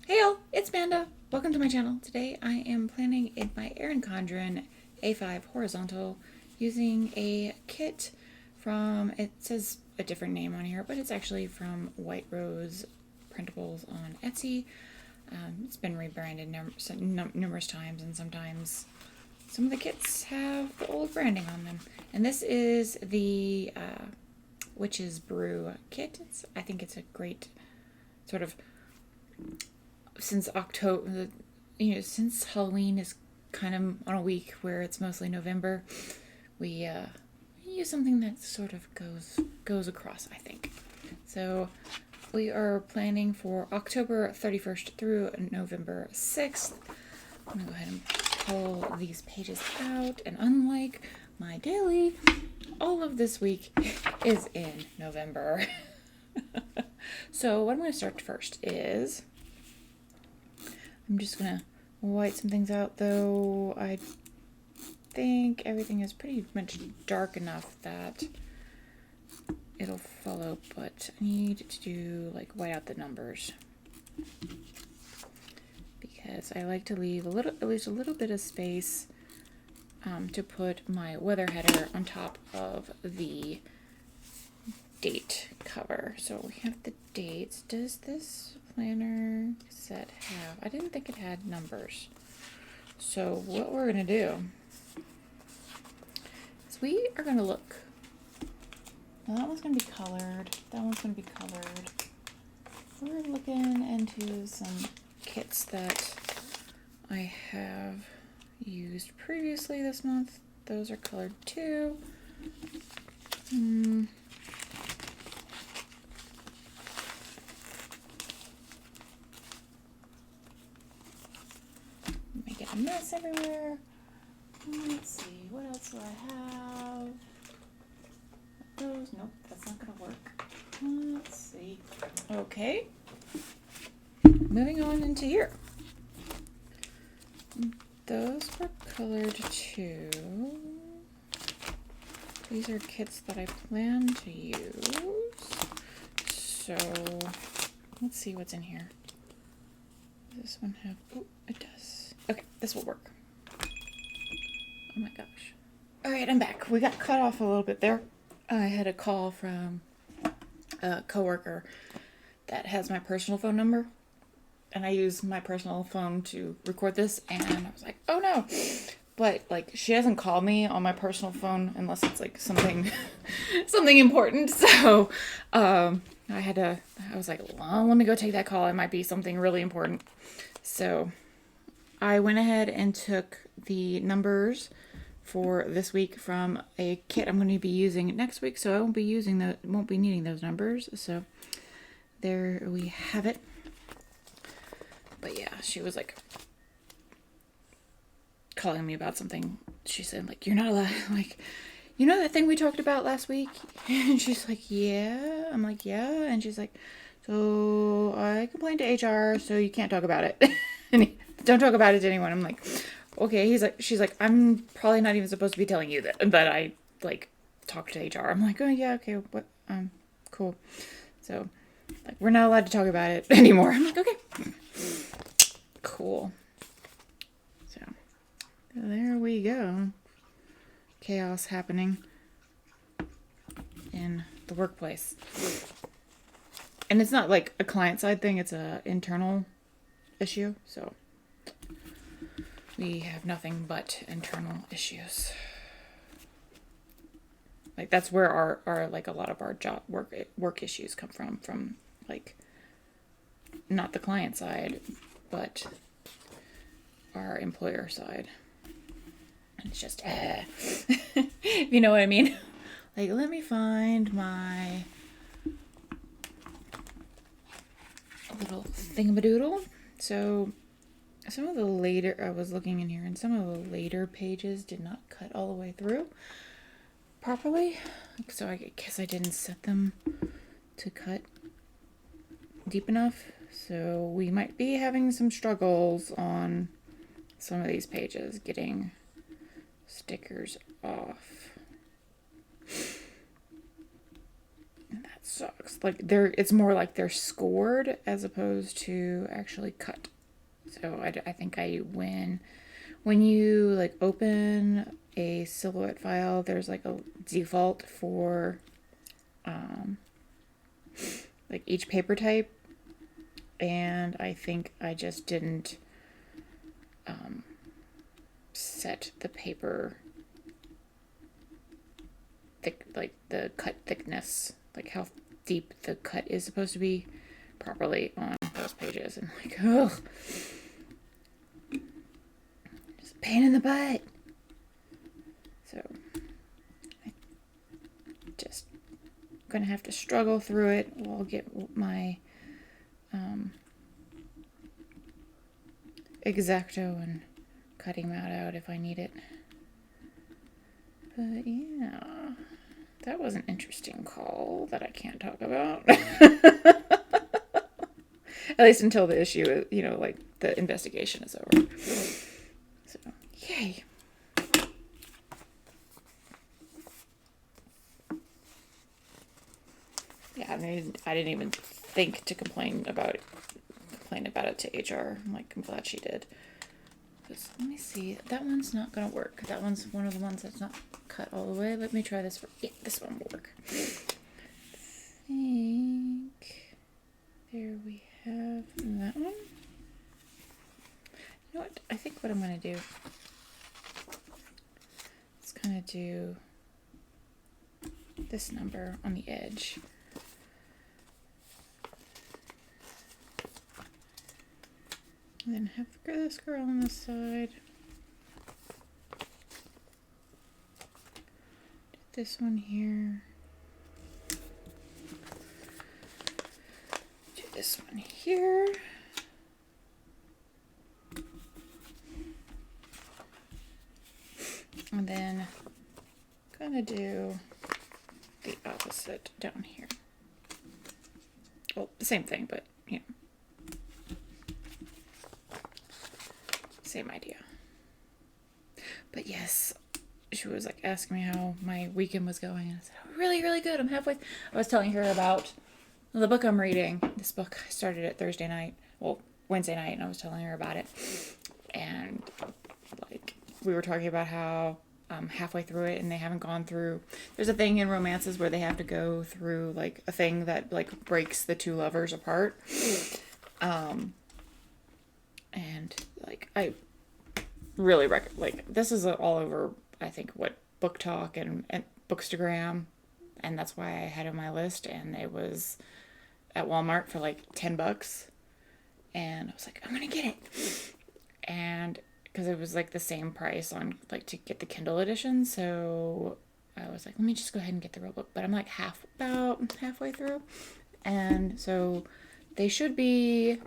Hey all, it's Manda. Welcome to my channel. Today I am planning in my Erin Condren A5 horizontal using a kit from, it says a different name on here, but it's actually from White Rose Printables on Etsy. It's been rebranded numerous times, and sometimes some of the kits have the old branding on them. And this is the Witch's Brew kit. I think it's a great sort of, since October, since Halloween is kind of on a week where it's mostly November, we use something that sort of goes across, I think. So we are planning for October 31st through November 6th. I'm going to go ahead and pull these pages out, and unlike my daily, all of this week is in November. So what I'm going to start first is, I'm just going to white some things out, though I think everything is pretty much dark enough that it'll follow, but I need to do, white out the numbers, because I like to leave at least a little bit of space to put my weather header on top of the date cover. So we have the dates. Does this planner set have? I didn't think it had numbers. So what we're going to do is we are going to look. Well, that one's going to be colored. That one's going to be colored. We're looking into some kits that I have used previously this month. Those are colored too. Making a mess everywhere. Let's see, what else do I have? Those, nope, that's not gonna work. Let's see. Okay. Moving on into here. Those were colored too. These are kits that I plan to use. So let's see what's in here. Does this one have, oh, it does. Okay, this will work. Oh my gosh. All right, I'm back. We got cut off a little bit there. I had a call from a coworker that has my personal phone number, and I use my personal phone to record this, and I was like, oh no. But she doesn't call me on my personal phone unless it's something something important. So I was like, well, let me go take that call. It might be something really important. So I went ahead and took the numbers for this week from a kit I'm going to be using next week. So I won't be needing those numbers. So there we have it. But yeah, she was calling me about something. She said, you're not allowed, you know that thing we talked about last week? And she's like, yeah. I'm like, yeah. And she's like, so I complained to HR, so you can't talk about it. And don't talk about it to anyone. I'm like, okay. She's like, I'm probably not even supposed to be telling you that I talked to HR. I'm like, oh yeah, okay, what, cool. So we're not allowed to talk about it anymore. I'm like, okay, cool. So there we go. Chaos happening in the workplace. And it's not a client side thing, it's a internal issue. So we have nothing but internal issues. That's where our a lot of our job work issues come from not the client side, but our employer side. And it's just if you know what I mean. Let me find my little thingamadoodle. So some of the later, I was looking in here, and some of the later pages did not cut all the way through properly. So I guess I didn't set them to cut deep enough. So we might be having some struggles on some of these pages getting stickers off. And that's sucks. Like it's more like they're scored as opposed to actually cut. So I think I win. When you like open a Silhouette file, there's like a default for like each paper type, and I think I just didn't set the paper thick, like the cut thickness, like how deep the cut is supposed to be properly on those pages, and like, ugh, just a pain in the butt. So I just gonna have to struggle through it. I'll get my X-Acto and cutting mat out if I need it. But yeah, that was an interesting call that I can't talk about. At least until the issue, like the investigation is over. So, yay. Yeah, I didn't even think to complain about it to HR. I'm glad she did. Let me see. That one's not gonna work. That one's one of the ones that's not cut all the way. Let me try this. Yeah, this one will work. I think there we have that one. You know what? I think what I'm gonna do is kind of do this number on the edge. And then have this girl on this side. Do this one here. Do this one here. And then gonna do the opposite down here. Well, the same thing, but same idea. But yes, she was like asking me how my weekend was going, and I said, oh, really, really good. I'm halfway. I was telling her about the book I'm reading. This book, I started it Wednesday night, and I was telling her about it. And like we were talking about how I'm halfway through it and they haven't gone through. There's a thing in romances where they have to go through like a thing that like breaks the two lovers apart. And like I really this is all over, I think, what Book Talk and Bookstagram, and that's why I had it on my list, and it was at Walmart for like $10, and I was like, I'm gonna get it. And because it was like the same price on like to get the Kindle edition, so I was like, let me just go ahead and get the real book. But I'm like about halfway through, and so they should be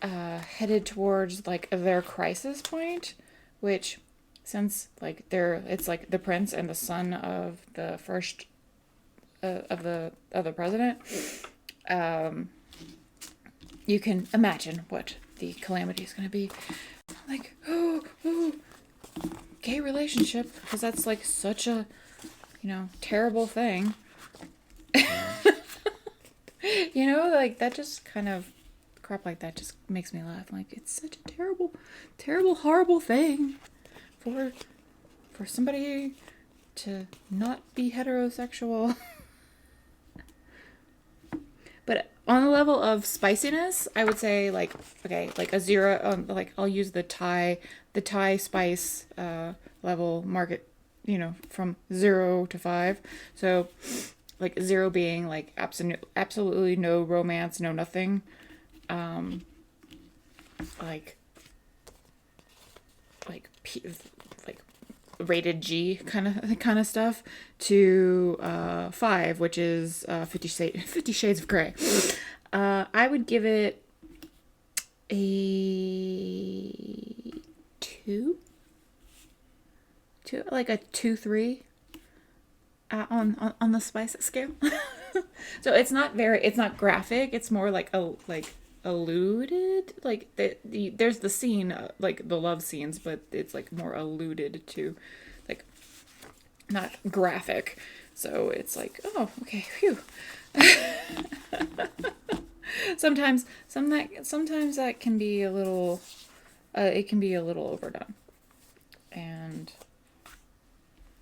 headed towards like their crisis point, which since like it's like the prince and the son of the first of the president, you can imagine what the calamity is going to be. Like, oh, gay relationship, because that's like such a terrible thing. Like that just kind of crap like that just makes me laugh. Like, it's such a terrible, terrible, horrible thing for somebody to not be heterosexual. But on the level of spiciness, I would say like, okay, like a 0, like I'll use the Thai spice level market, from 0 to 5. So like 0 being like absolutely no romance, no nothing. Like rated G kind of stuff, to 5, which is 50 Shades of Grey. I would give it a 2, like a 2-3 on the spice scale. So it's not graphic. It's more like alluded, like there's the scene, like the love scenes, but it's like more alluded to, like not graphic. So it's like, oh, okay, phew. Sometimes that can be a little, it can be a little overdone, and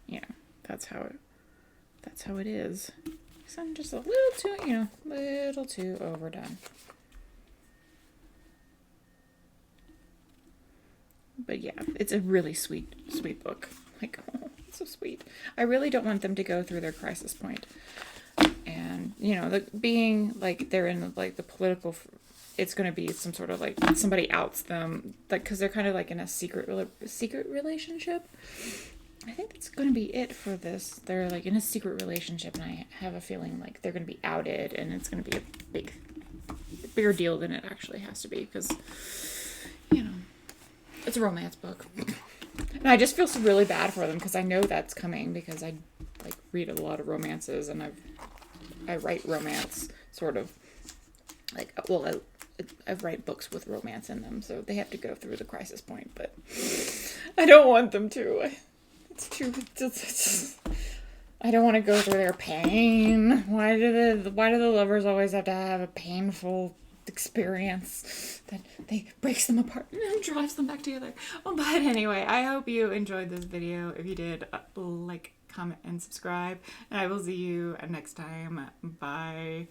yeah, that's how it is. Some just a little too, little too overdone. But yeah, it's a really sweet book. Like, oh, it's so sweet. I really don't want them to go through their crisis point. And, being like they're in like the political, it's going to be some sort of like somebody outs them, like, because they're kind of like in a secret relationship. I think that's going to be it for this. They're like in a secret relationship, and I have a feeling like they're going to be outed, and it's going to be a bigger deal than it actually has to be, because, it's a romance book. And I just feel so really bad for them, because I know that's coming, because I like read a lot of romances, and I write romance, sort of. Like, well, I write books with romance in them, so they have to go through the crisis point, but I don't want them to. I don't want to go through their pain. Why do the lovers always have to have a painful experience that breaks them apart and drives them back together? Well, but anyway, I hope you enjoyed this video. If you did, like, comment, and subscribe, and I will see you next time. Bye.